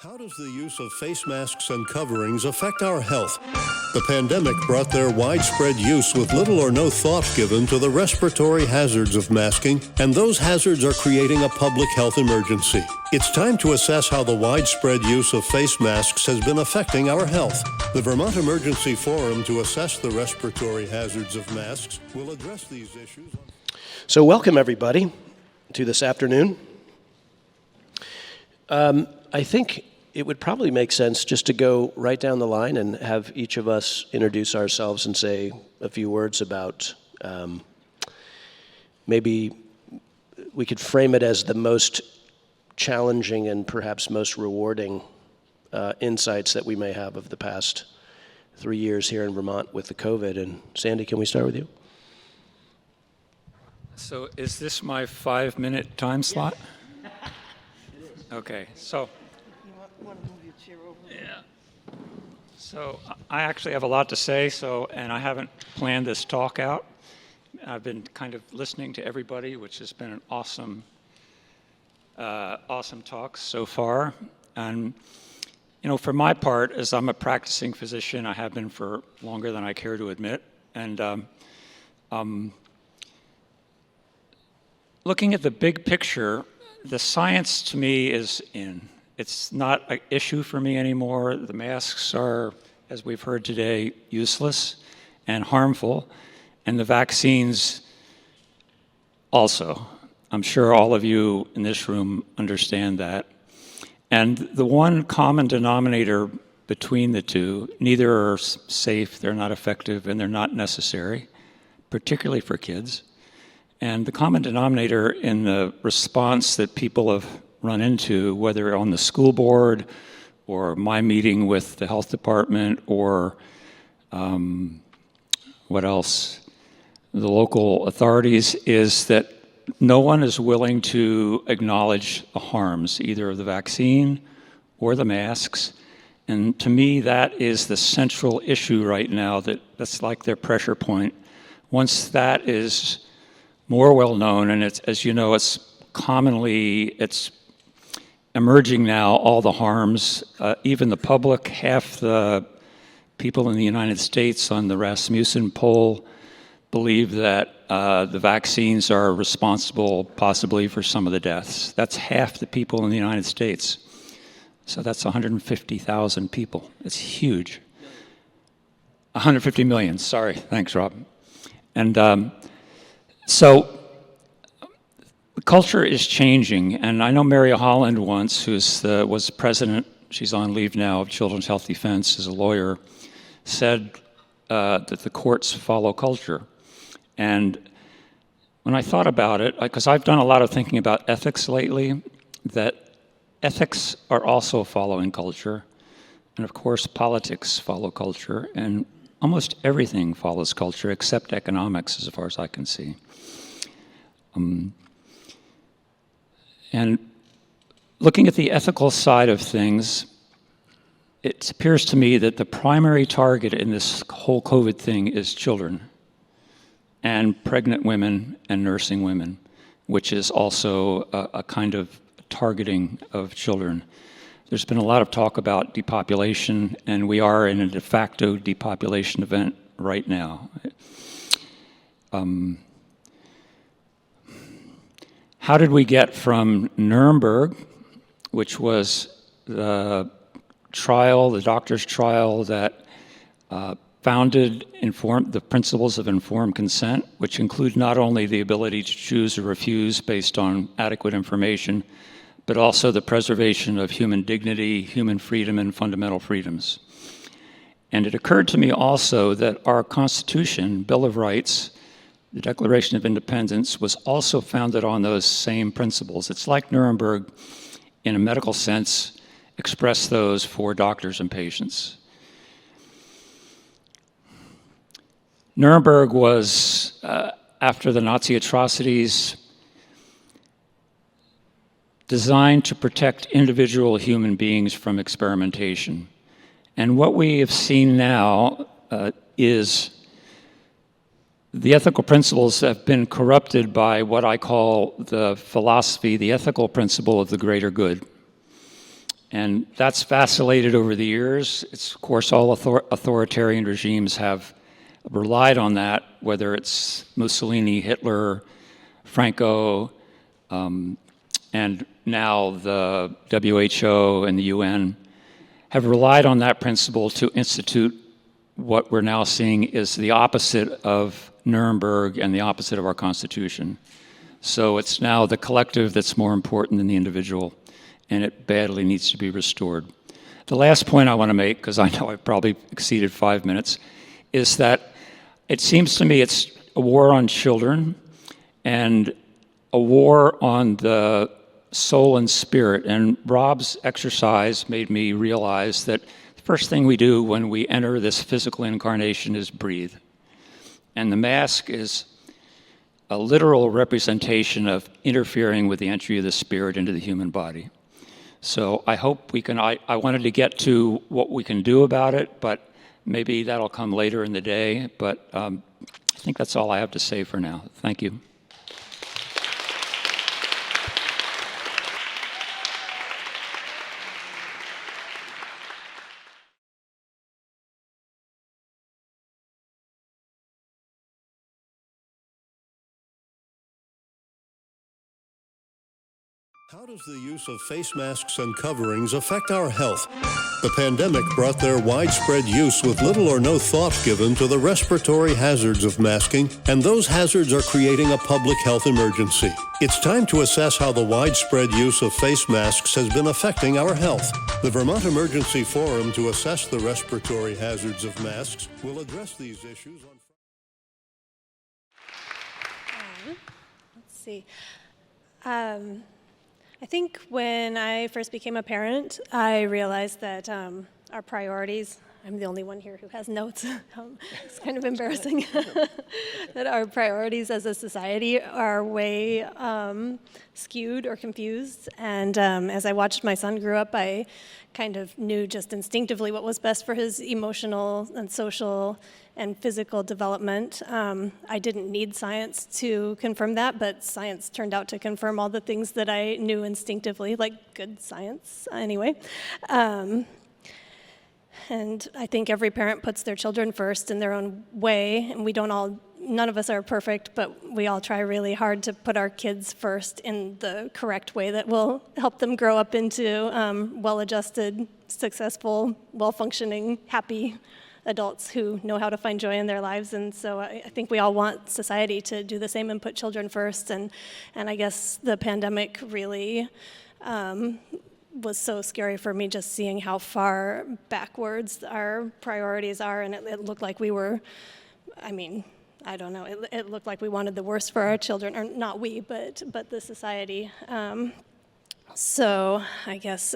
How does the use of face masks and coverings affect our health? The pandemic brought their widespread use with little or no thought given to the respiratory hazards of masking, and those hazards are creating a public health emergency. It's time to assess how the widespread use of face masks has been affecting our health. The Vermont Emergency Forum to assess the respiratory hazards of masks will address these issues. So welcome everybody to this afternoon. I think it would probably make sense just to go right down the line and have each of us introduce ourselves and say a few words about, maybe we could frame it as the most challenging and perhaps most rewarding insights that we may have of the past 3 years here in Vermont with the COVID. And Sandy, can we start with you? So is this my 5-minute time slot? Yes. Okay, so. You want to move your chair over? Yeah. So I actually have a lot to say, and I haven't planned this talk out. I've been kind of listening to everybody, which has been an awesome talk so far. And, you know, for my part, as I'm a practicing physician, I have been for longer than I care to admit. And looking at the big picture, the science to me is in. It's not an issue for me anymore. The masks are, as we've heard today, useless and harmful, and the vaccines also. I'm sure all of you in this room understand that. And the one common denominator between the two, neither are safe, they're not effective, and they're not necessary, particularly for kids. And the common denominator in the response that people have run into, whether on the school board or my meeting with the health department or what else, the local authorities, is that no one is willing to acknowledge the harms, either of the vaccine or the masks. And to me, that is the central issue right now, that's like their pressure point. Once that is more well known, and it's, as you know, it's emerging now, all the harms. Even the public, half the people in the United States on the Rasmussen poll believe that the vaccines are responsible possibly for some of the deaths. That's half the people in the United States. So that's 150,000 people. It's huge. 150 million, sorry. Thanks, Rob. And so the culture is changing, and I know Mary Holland once, was president, she's on leave now, of Children's Health Defense as a lawyer, said that the courts follow culture. And when I thought about it, because I've done a lot of thinking about ethics lately, that ethics are also following culture, and of course politics follow culture, and almost everything follows culture except economics, as far as I can see. And looking at the ethical side of things, it appears to me that the primary target in this whole COVID thing is children and pregnant women and nursing women, which is also a kind of targeting of children. There's been a lot of talk about depopulation, and we are in a de facto depopulation event right now. How did we get from Nuremberg, which was the doctor's trial that founded the principles of informed consent, which include not only the ability to choose or refuse based on adequate information, but also the preservation of human dignity, human freedom, and fundamental freedoms. And it occurred to me also that our Constitution, Bill of Rights, the Declaration of Independence, was also founded on those same principles. It's like Nuremberg, in a medical sense, expressed those for doctors and patients. Nuremberg was, after the Nazi atrocities, designed to protect individual human beings from experimentation. And what we have seen now is the ethical principles have been corrupted by what I call the ethical principle of the greater good. And that's vacillated over the years. It's, of course, all authoritarian regimes have relied on that, whether it's Mussolini, Hitler, Franco, and now the WHO and the UN have relied on that principle to institute what we're now seeing is the opposite of Nuremberg and the opposite of our Constitution. So it's now the collective that's more important than the individual, and it badly needs to be restored. The last point I want to make, because I know I've probably exceeded 5 minutes, is that it seems to me it's a war on children and a war on the soul and spirit. And Rob's exercise made me realize that the first thing we do when we enter this physical incarnation is breathe. And the mask is a literal representation of interfering with the entry of the spirit into the human body. So I hope we can, I wanted to get to what we can do about it, but maybe that'll come later in the day. But I think that's all I have to say for now. Thank you. How does the use of face masks and coverings affect our health? The pandemic brought their widespread use with little or no thought given to the respiratory hazards of masking, and those hazards are creating a public health emergency. It's time to assess how the widespread use of face masks has been affecting our health. The Vermont Emergency Forum to assess the respiratory hazards of masks will address these issues on Let's see. I think when I first became a parent, I realized that our priorities, I'm the only one here who has notes, it's kind of embarrassing, that our priorities as a society are way skewed or confused. And as I watched my son grow up, I kind of knew just instinctively what was best for his emotional and social and physical development. I didn't need science to confirm that, but science turned out to confirm all the things that I knew instinctively, like good science anyway. And I think every parent puts their children first in their own way, and none of us are perfect, but we all try really hard to put our kids first in the correct way that will help them grow up into well-adjusted, successful, well-functioning, happy adults who know how to find joy in their lives. And so I think we all want society to do the same and put children first. And I guess the pandemic really was so scary for me, just seeing how far backwards our priorities are. And it looked like we were, I don't know, it looked like we wanted the worst for our children, or not we, but the society. So I guess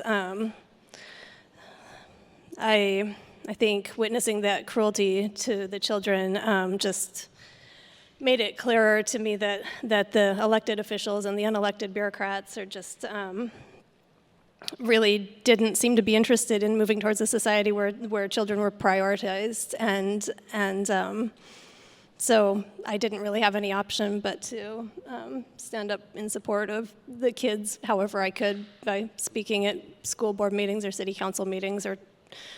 I think witnessing that cruelty to the children just made it clearer to me that the elected officials and the unelected bureaucrats are just really didn't seem to be interested in moving towards a society where children were prioritized, and so I didn't really have any option but to stand up in support of the kids however I could, by speaking at school board meetings or city council meetings, or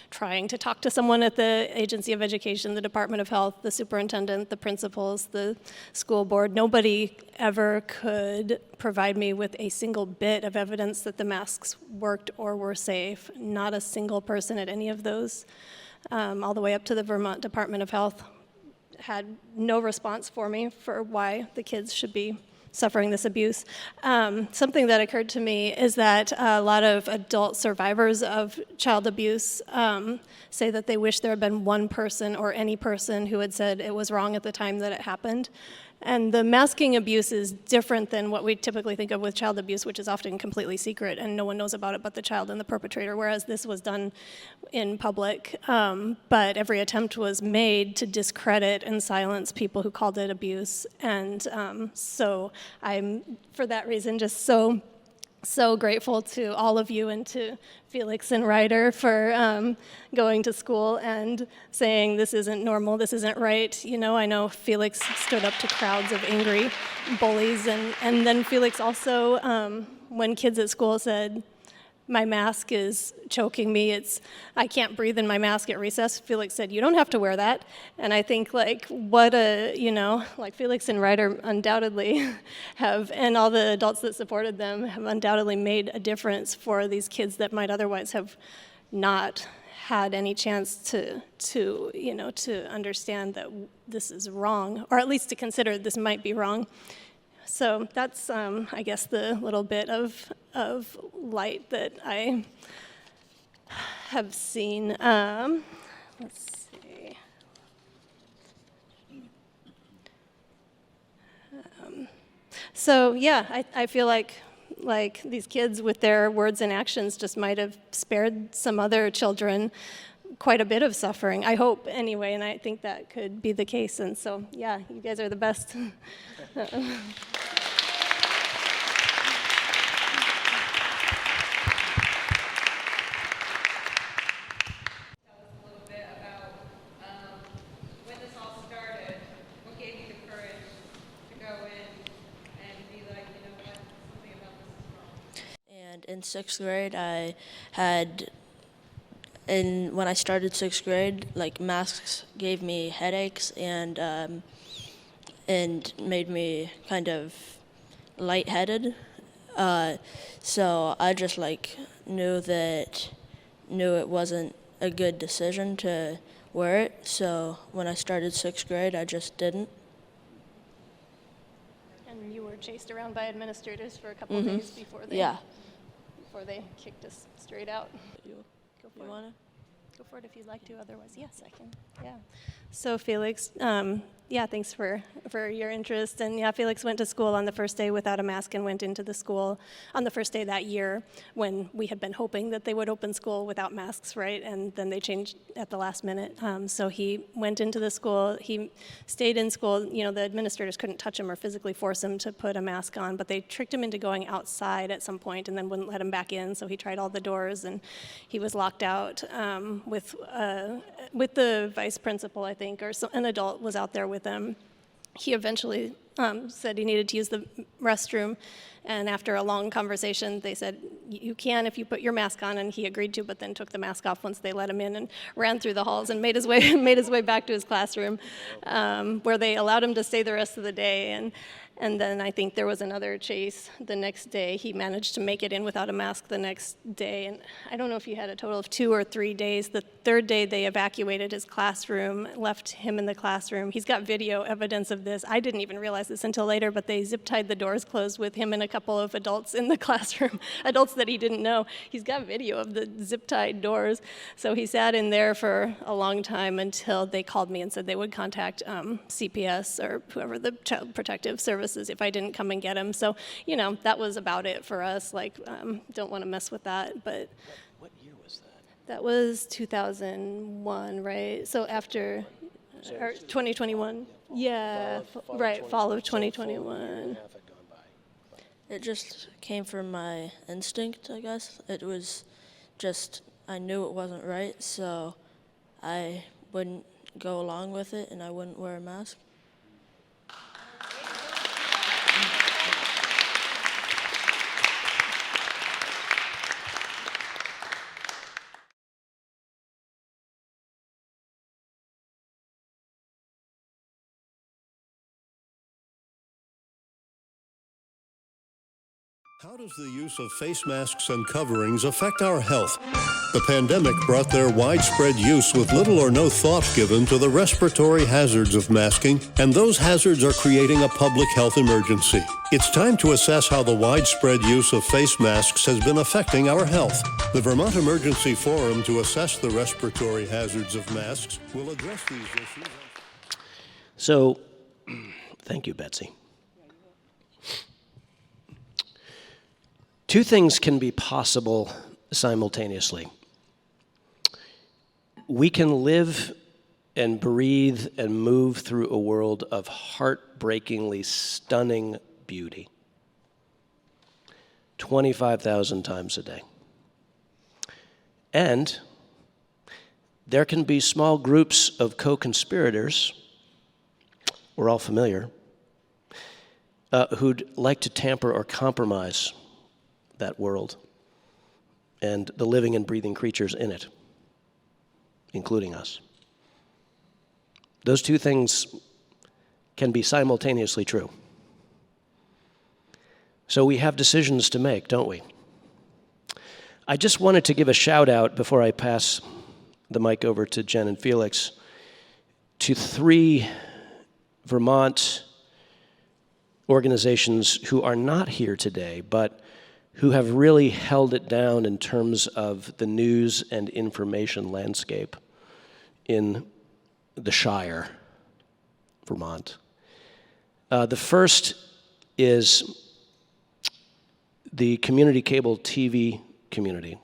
trying to talk to someone at the Agency of Education, the Department of Health, the superintendent, the principals, the school board. Nobody ever could provide me with a single bit of evidence that the masks worked or were safe. Not a single person at any of those, all the way up to the Vermont Department of Health, had no response for me for why the kids should be suffering this abuse. Something that occurred to me is that a lot of adult survivors of child abuse say that they wish there had been one person or any person who had said it was wrong at the time that it happened. And the masking abuse is different than what we typically think of with child abuse, which is often completely secret and no one knows about it but the child and the perpetrator, whereas this was done in public. But every attempt was made to discredit and silence people who called it abuse. And so I'm, for that reason, just so grateful to all of you and to Felix and Ryder for going to school and saying this isn't normal, this isn't right. You know, I know Felix stood up to crowds of angry bullies, and then Felix also, when kids at school said, my mask is choking me. I can't breathe in my mask at recess. Felix said, you don't have to wear that. And I think like like Felix and Ryder undoubtedly have, and all the adults that supported them have undoubtedly made a difference for these kids that might otherwise have not had any chance to understand that this is wrong, or at least to consider this might be wrong. So that's, I guess, the little bit of light that I have seen. Let's see. So yeah, I feel like these kids with their words and actions just might have spared some other children quite a bit of suffering, I hope, anyway, and I think that could be the case. And so, yeah, you guys are the best. And in 6th grade, when I started 6th grade, like masks gave me headaches and made me kind of lightheaded. So I just knew it wasn't a good decision to wear it. So when I started 6th grade, I just didn't. And you were chased around by administrators for a couple of days before they kicked us straight out. Go for it. Go for it if you'd like to. Otherwise, yes, I can. Yeah. So Felix, thanks for your interest. And yeah, Felix went to school on the first day without a mask and went into the school on the first day that year when we had been hoping that they would open school without masks, right? And then they changed at the last minute. So he went into the school. He stayed in school. You know, the administrators couldn't touch him or physically force him to put a mask on, but they tricked him into going outside at some point and then wouldn't let him back in. So he tried all the doors and he was locked out with the vice principal, I think, or an adult was out there with him. He eventually said he needed to use the restroom, and after a long conversation, they said, you can if you put your mask on, and he agreed to, but then took the mask off once they let him in and ran through the halls and made his way back to his classroom, where they allowed him to stay the rest of the day. And then I think there was another chase the next day. He managed to make it in without a mask the next day. And I don't know if he had a total of 2 or 3 days. The third day, they evacuated his classroom, left him in the classroom. He's got video evidence of this. I didn't even realize this until later, but they zip-tied the doors closed with him and a couple of adults in the classroom, adults that he didn't know. He's got video of the zip-tied doors. So he sat in there for a long time until they called me and said they would contact CPS or whoever, the Child Protective Services, if I didn't come and get him. So, you know, that was about it for us. Don't want to mess with that. But What year was that? that was 2001, right? So after, or 2021. Yeah, fall of 2021. It just came from my instinct, I guess. It was just, I knew it wasn't right, so I wouldn't go along with it and I wouldn't wear a mask. How does the use of face masks and coverings affect our health? The pandemic brought their widespread use with little or no thought given to the respiratory hazards of masking, and those hazards are creating a public health emergency. It's time to assess how the widespread use of face masks has been affecting our health. The Vermont Emergency Forum to assess the respiratory hazards of masks will address these issues. So, thank you, Betsy. Two things can be possible simultaneously. We can live and breathe and move through a world of heartbreakingly stunning beauty 25,000 times a day. And there can be small groups of co-conspirators, we're all familiar, who'd like to tamper or compromise that world and the living and breathing creatures in it, including us. Those two things can be simultaneously true. So we have decisions to make, don't we? I just wanted to give a shout out before I pass the mic over to Jen and Felix to 3 Vermont organizations who are not here today, but who have really held it down in terms of the news and information landscape in the Shire, Vermont. The first is the community cable TV community.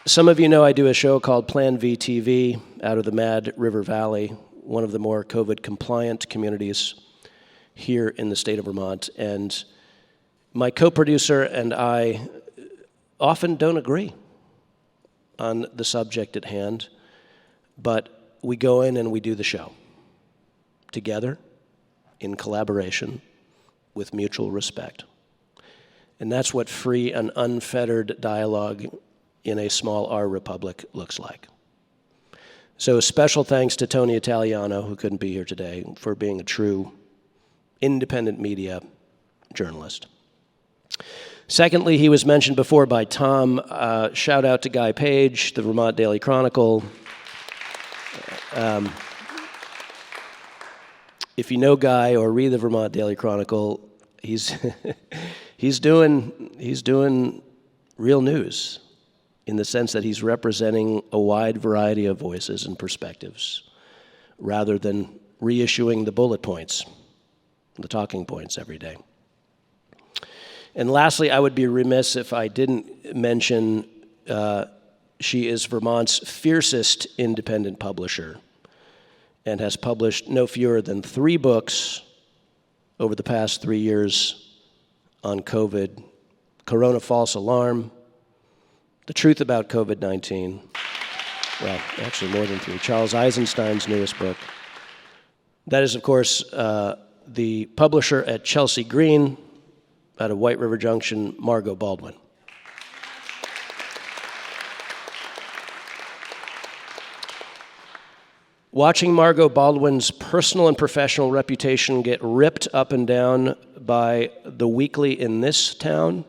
Some of you know I do a show called Plan V-TV out of the Mad River Valley, one of the more COVID-compliant communities here in the state of Vermont. And my co-producer and I often don't agree on the subject at hand, but we go in and we do the show together in collaboration with mutual respect. And that's what free and unfettered dialogue in a small R republic looks like. So special thanks to Tony Italiano, who couldn't be here today, for being a true independent media journalist. Secondly, he was mentioned before by Tom. Shout out to Guy Page, the Vermont Daily Chronicle. If you know Guy or read the Vermont Daily Chronicle, he's he's doing real news in the sense that he's representing a wide variety of voices and perspectives rather than reissuing the bullet points, the talking points every day. And lastly, I would be remiss if I didn't mention she is Vermont's fiercest independent publisher and has published no fewer than 3 books over the past 3 years on COVID: Corona False Alarm, The Truth About COVID-19, well, actually more than 3, Charles Eisenstein's newest book. That is, of course, the publisher at Chelsea Green out of White River Junction, Margot Baldwin. Watching Margot Baldwin's personal and professional reputation get ripped up and down by the weekly in this town,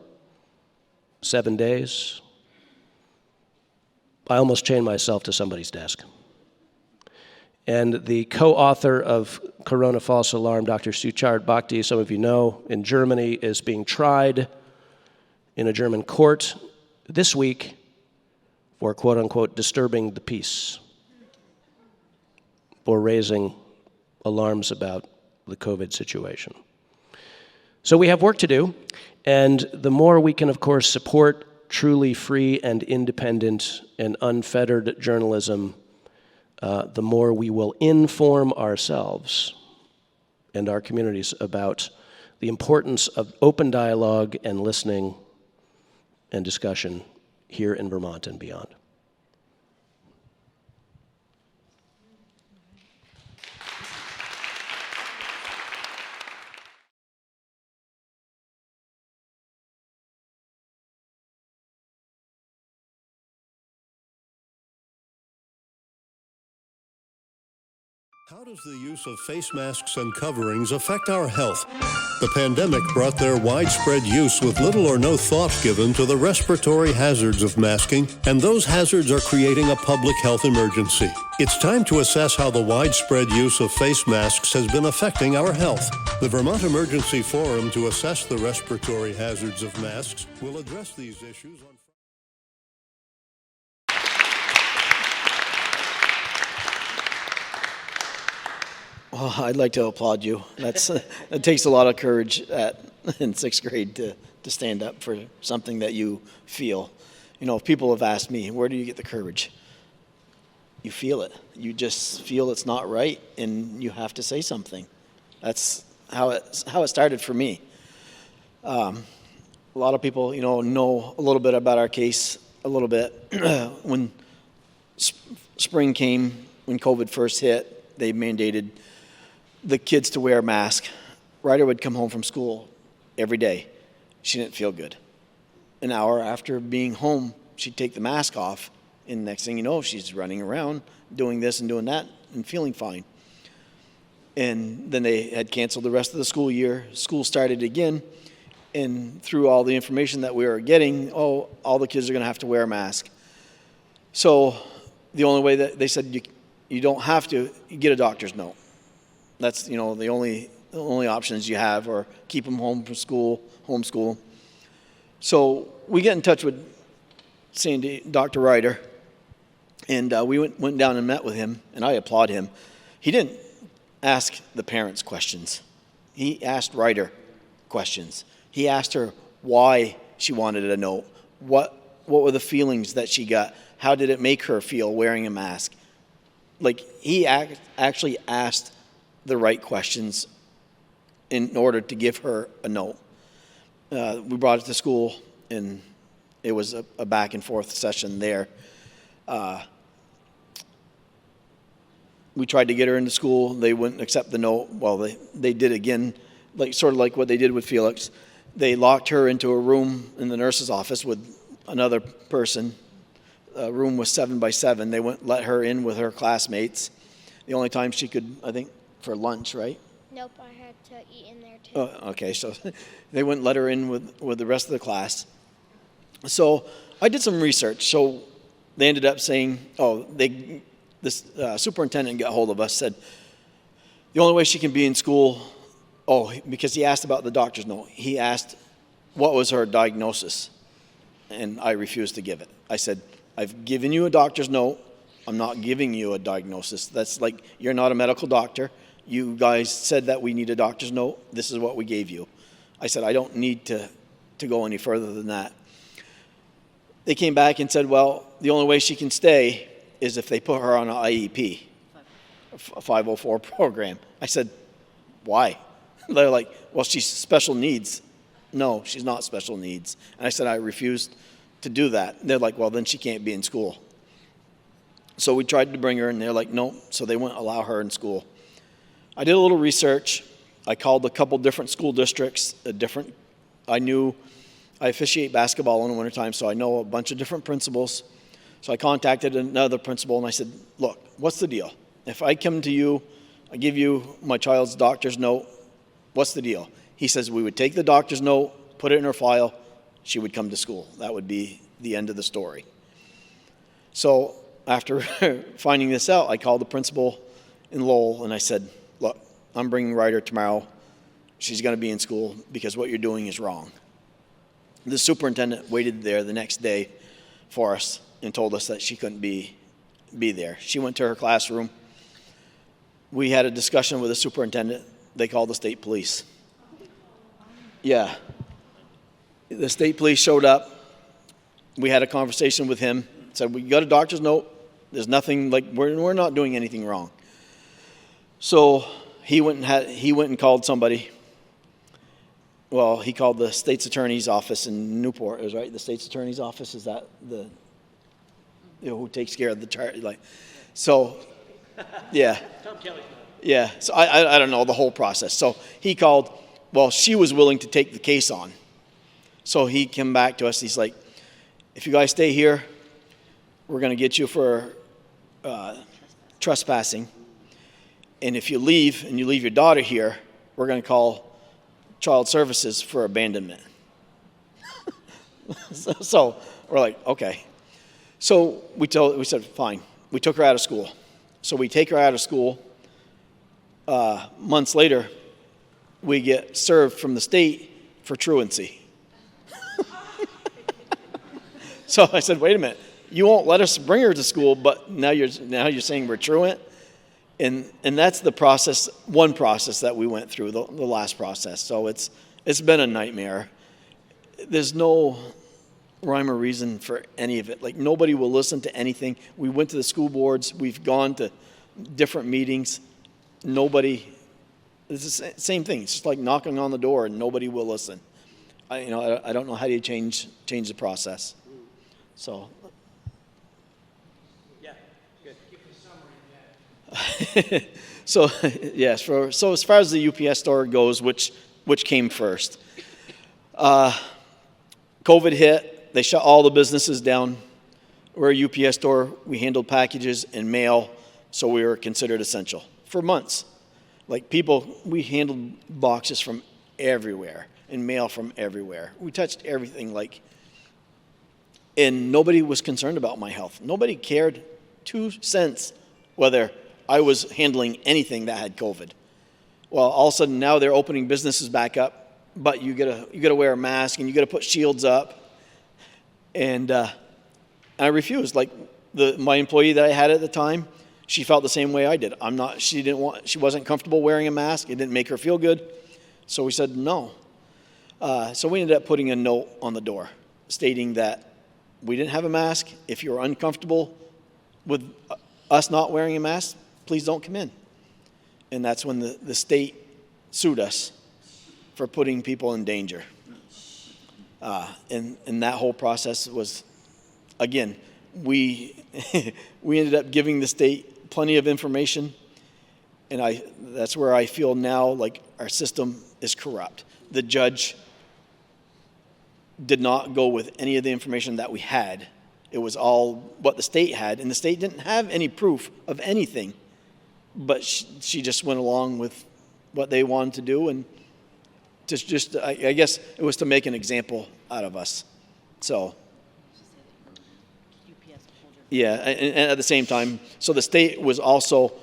7 days, I almost chained myself to somebody's desk. And the co-author of Corona False Alarm, Dr. Suchard Bhakti, some of you know, in Germany, is being tried in a German court this week for, quote unquote, disturbing the peace, for raising alarms about the COVID situation. So we have work to do, and the more we can, of course, support truly free and independent and unfettered journalism, the more we will inform ourselves and our communities about the importance of open dialogue and listening and discussion here in Vermont and beyond. How does the use of face masks and coverings affect our health? The pandemic brought their widespread use with little or no thought given to the respiratory hazards of masking, and those hazards are creating a public health emergency. It's time to assess how the widespread use of face masks has been affecting our health. The Vermont Emergency Forum to assess the respiratory hazards of masks will address these issues on Well, I'd like to applaud you. It takes a lot of courage in 6th grade to stand up for something that you feel. You know, if people have asked me, where do you get the courage? You feel it. You just feel it's not right, and you have to say something. That's how it started for me. A lot of people, know a little bit about our case, a little bit. When spring came, when COVID first hit, they mandated the kids to wear a mask Ryder would come home from school every day. She didn't feel good. An hour after being home, she'd take the mask off, and next thing you know, she's running around doing this and doing that and feeling fine. And then they had canceled the rest of the school year. School started again, and through all the information that we were getting, all the kids are going to have to wear a mask. So the only way that they said you don't have to, you get a doctor's note. That's, the only options you have, or keep them home from school, homeschool. So we get in touch with Dr. Ryder, and we went down and met with him, and I applaud him. He didn't ask the parents questions. He asked Ryder questions. He asked her why she wanted a note. What were the feelings that she got? How did it make her feel wearing a mask? Like, he actually asked the right questions in order to give her a note. We brought it to school, and it was a back and forth session there. We tried to get her into school. They wouldn't accept the note. Well, they did again, sort of like what they did with Felix. They locked her into a room in the nurse's office with another person. The room was 7 by 7. They wouldn't let her in with her classmates. The only time she could, I think, for lunch, right? Nope, I had to eat in there too. Okay, so they wouldn't let her in with the rest of the class. So I did some research. So they ended up saying, this superintendent got hold of us, said, the only way she can be in school, because he asked about the doctor's note. He asked, what was her diagnosis? And I refused to give it. I said, I've given you a doctor's note. I'm not giving you a diagnosis. That's like, you're not a medical doctor. You guys said that we need a doctor's note. This is what we gave you. I said, I don't need to go any further than that. They came back and said, well, the only way she can stay is if they put her on an IEP, a 504 program. I said, why? They're like, well, she's special needs. No, she's not special needs. And I said, I refused to do that. They're like, well, then she can't be in school. So we tried to bring her, and they're like, no. So they wouldn't allow her in school. I did a little research. I called a couple different school districts, I officiate basketball in the wintertime, so I know a bunch of different principals. So I contacted another principal, and I said, look, what's the deal? If I come to you, I give you my child's doctor's note, what's the deal? He says we would take the doctor's note, put it in her file, she would come to school. That would be the end of the story. So after finding this out, I called the principal in Lowell, and I said, look, I'm bringing Ryder tomorrow. She's going to be in school because what you're doing is wrong. The superintendent waited there the next day for us and told us that she couldn't be there. She went to her classroom. We had a discussion with the superintendent. They called the state police. Yeah. The state police showed up. We had a conversation with him. Said, we got a doctor's note. There's nothing, we're not doing anything wrong. So he went and called somebody. Well, he called the state's attorney's office in Newport. It was right. The state's attorney's office, is that who takes care of the charge? So, yeah. Tom Kelly. Yeah. So I don't know the whole process. So he called. Well, she was willing to take the case on. So he came back to us. He's like, if you guys stay here, we're going to get you for trespassing. And if you leave and you leave your daughter here, we're going to call Child Services for abandonment. So we're like, okay. So we said, fine. We took her out of school. So we take her out of school. Months later, we get served from the state for truancy. So I said, wait a minute. You won't let us bring her to school, but now you're saying we're truant? And that's the process, one process that we went through, the last process. So it's been a nightmare. There's no rhyme or reason for any of it. Nobody will listen to anything. We went to the school boards. We've gone to different meetings. Nobody, it's the same thing. It's just like knocking on the door and nobody will listen. I don't know how do you change the process. So. Yeah, good. So, yes, so as far as the UPS store goes, which came first? COVID hit, they shut all the businesses down. We're a UPS store, we handled packages and mail, so we were considered essential for months. Like we handled boxes from everywhere and mail from everywhere. We touched everything, and nobody was concerned about my health. Nobody cared 2 cents whether I was handling anything that had COVID. Well, all of a sudden now they're opening businesses back up, but you gotta wear a mask and you gotta put shields up. And I refused. My employee that I had at the time, she felt the same way I did. She wasn't comfortable wearing a mask. It didn't make her feel good. So we said no. So we ended up putting a note on the door stating that we didn't have a mask. If you're uncomfortable with us not wearing a mask, please don't come in. And that's when the state sued us for putting people in danger. And that whole process was, again, we ended up giving the state plenty of information, and that's where I feel now like our system is corrupt. The judge did not go with any of the information that we had. It was all what the state had, and the state didn't have any proof of anything. But she just went along with what they wanted to do, and I guess it was to make an example out of us. So, yeah, and at the same time, so the state was also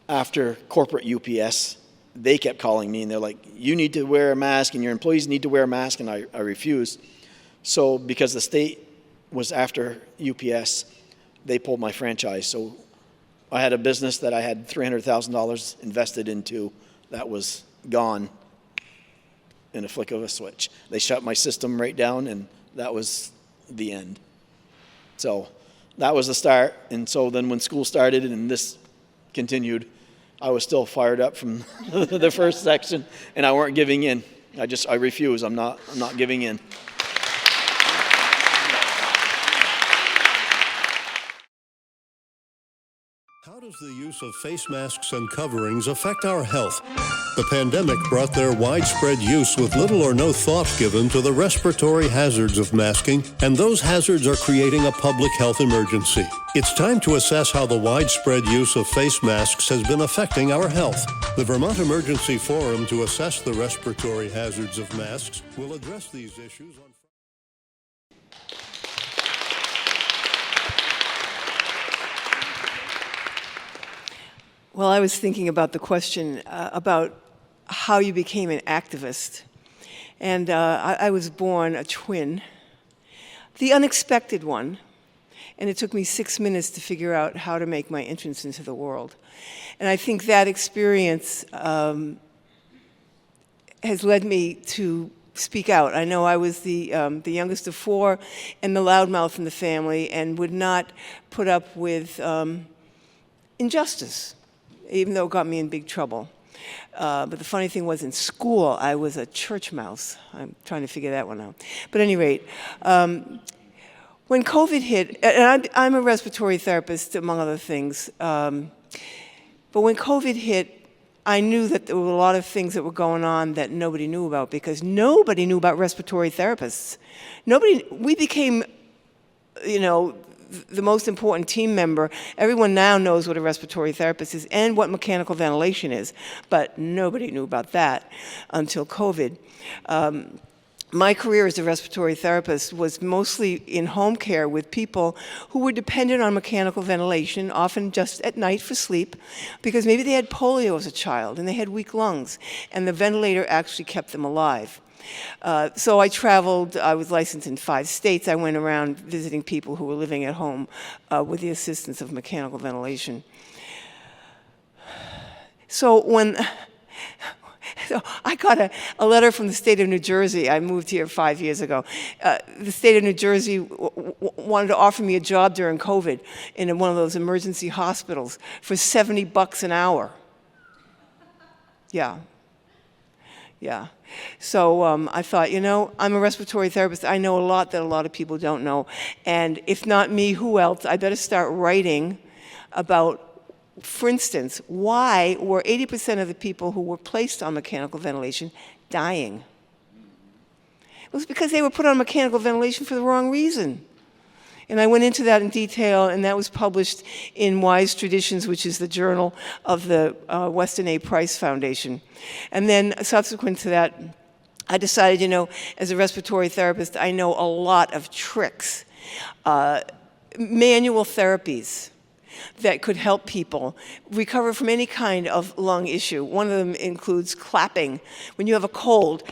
after corporate UPS. They kept calling me, and they're like, you need to wear a mask, and your employees need to wear a mask, and I refused. So because the state was after UPS, they pulled my franchise. So I had a business that I had $300,000 invested into that was gone in a flick of a switch. They shut my system right down, and that was the end. So that was the start. And so then when school started and this continued, I was still fired up from the first section, and I weren't giving in. I refuse. I'm not giving in. How does the use of face masks and coverings affect our health? The pandemic brought their widespread use with little or no thought given to the respiratory hazards of masking, and those hazards are creating a public health emergency. It's time to assess how the widespread use of face masks has been affecting our health. The Vermont Emergency Forum to assess the respiratory hazards of masks will address these issues on Well, I was thinking about the question about how you became an activist. And I was born a twin, the unexpected one. And it took me 6 minutes to figure out how to make my entrance into the world. And I think that experience has led me to speak out. I know I was the youngest of 4 and the loudmouth in the family, and would not put up with injustice, even though it got me in big trouble. But the funny thing was, in school, I was a church mouse. I'm trying to figure that one out. But at any rate, when COVID hit, and I'm a respiratory therapist, among other things, but when COVID hit, I knew that there were a lot of things that were going on that nobody knew about, because nobody knew about respiratory therapists. We became, the most important team member. Everyone now knows what a respiratory therapist is and what mechanical ventilation is, but nobody knew about that until COVID. My career as a respiratory therapist was mostly in home care with people who were dependent on mechanical ventilation, often just at night for sleep, because maybe they had polio as a child and they had weak lungs, and the ventilator actually kept them alive. So I traveled. I was licensed in 5 states. I went around visiting people who were living at home with the assistance of mechanical ventilation. So I got a letter from the state of New Jersey. I moved here 5 years ago. The state of New Jersey wanted to offer me a job during COVID in one of those emergency hospitals for $70 an hour. Yeah. So I thought, I'm a respiratory therapist. I know a lot that a lot of people don't know. And if not me, who else? I better start writing about For instance, why were 80% of the people who were placed on mechanical ventilation dying? It was because they were put on mechanical ventilation for the wrong reason. And I went into that in detail, and that was published in Wise Traditions, which is the journal of the Weston A. Price Foundation. And then subsequent to that, I decided, as a respiratory therapist, I know a lot of tricks, manual therapies that could help people recover from any kind of lung issue. One of them includes clapping. When you have a cold,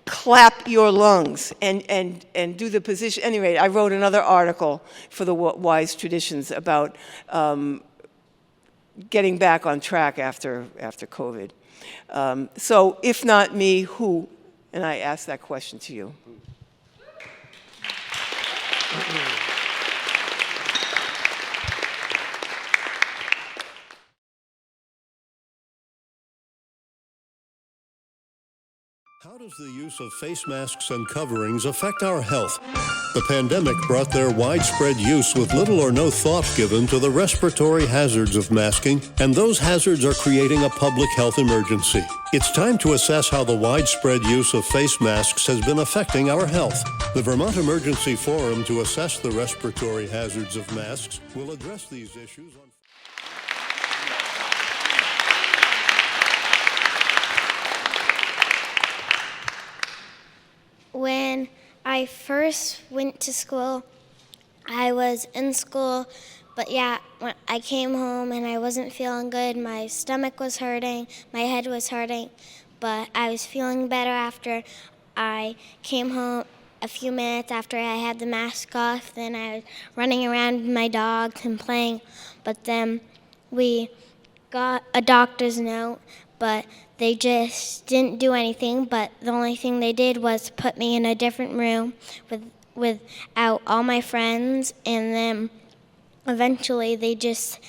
clap your lungs and do the position. Anyway, I wrote another article for the Wise Traditions about getting back on track after COVID. So if not me, who? And I ask that question to you. How does the use of face masks and coverings affect our health? The pandemic brought their widespread use with little or no thought given to the respiratory hazards of masking, and those hazards are creating a public health emergency. It's time to assess how the widespread use of face masks has been affecting our health. The Vermont Emergency Forum to assess the respiratory hazards of masks will address these issues on When I first went to school, I was in school, but when I came home and I wasn't feeling good, my stomach was hurting, my head was hurting, but I was feeling better after I came home. A few minutes after I had the mask off, then I was running around with my dogs and playing, but then we got a doctor's note, but they just didn't do anything, but the only thing they did was put me in a different room without all my friends, and then eventually they just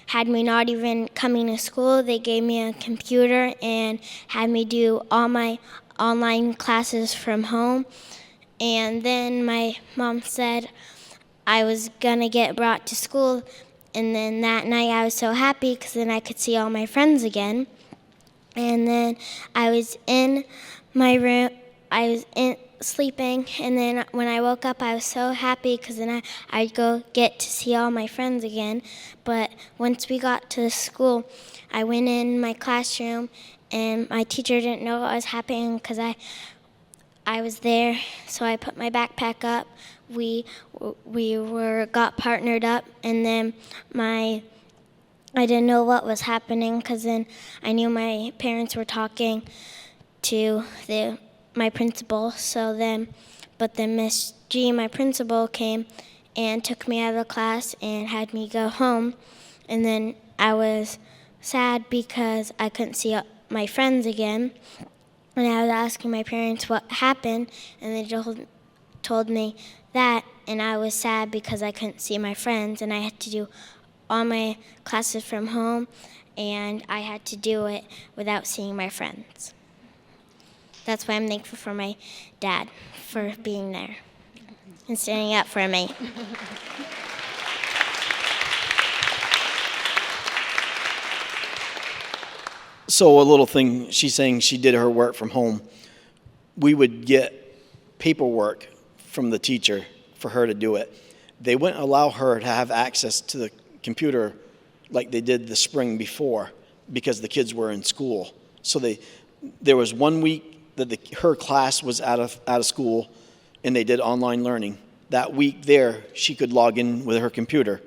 had me not even coming to school. They gave me a computer and had me do all my online classes from home, and then my mom said I was gonna get brought to school, and then that night I was so happy because then I could see all my friends again. And then I was in my room, sleeping, and then when I woke up I was so happy because then I'd go get to see all my friends again. But once we got to the school, I went in my classroom and my teacher didn't know what was happening because I was there, so I put my backpack up. We got partnered up, and then I didn't know what was happening because then I knew my parents were talking to my principal. But then Miss G, my principal, came and took me out of the class and had me go home. And then I was sad because I couldn't see my friends again. And I was asking my parents what happened, and they told me that. And I was sad because I couldn't see my friends, and I had to do all my classes from home, and I had to do it without seeing my friends. That's why I'm thankful for my dad for being there and standing up for me. So a little thing, she's saying she did her work from home. We would get paperwork from the teacher for her to do it. They wouldn't allow her to have access to the computer like they did the spring before because the kids were in school. So there was 1 week that her class was out of school and they did online learning. That week there, she could log in with her computer,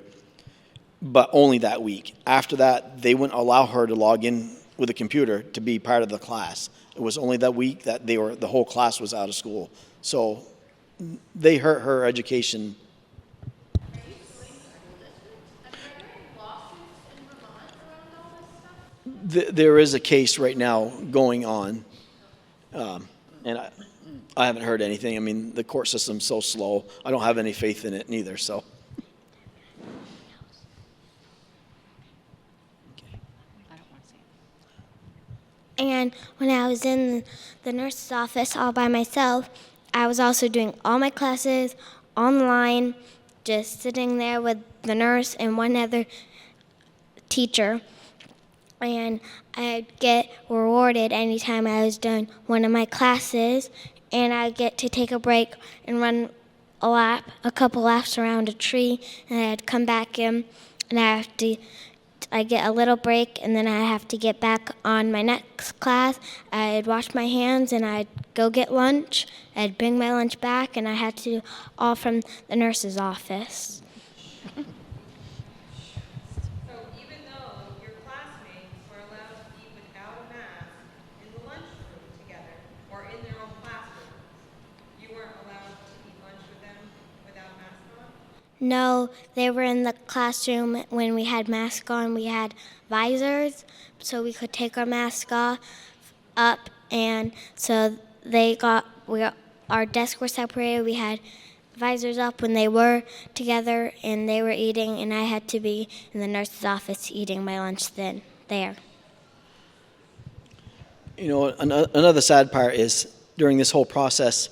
but only that week. After that, they wouldn't allow her to log in with a computer to be part of the class. It was only that week that the whole class was out of school. So they hurt her education. There is a case right now going on, and I haven't heard anything. I mean, the court system's so slow. I don't have any faith in it neither, so. And when I was in the nurse's office all by myself, I was also doing all my classes online, just sitting there with the nurse and one other teacher. and I'd get rewarded anytime I was done one of my classes, and I'd get to take a break and run a couple laps around a tree, and I'd come back in, and I get a little break, and then I have to get back on my next class. I'd wash my hands, and I'd go get lunch. I'd bring my lunch back, and I had to do all from the nurse's office. So even though your classmates were allowed to eat without a mask in the lunchroom together or in their own classrooms, you weren't allowed to eat lunch with them without a mask on? No, they were in the classroom when we had masks on. We had visors, so we could take our mask off up, and so our desks were separated. We had visors up when they were together, and they were eating, and I had to be in the nurse's office eating my lunch there. You know, another sad part is during this whole process,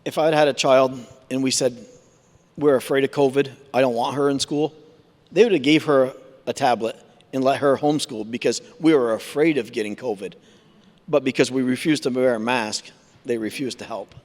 if I'd had a child and we said, we're afraid of COVID, I don't want her in school, they would have gave her a tablet and let her homeschool because we were afraid of getting COVID. But because we refused to wear a mask, they refused to help.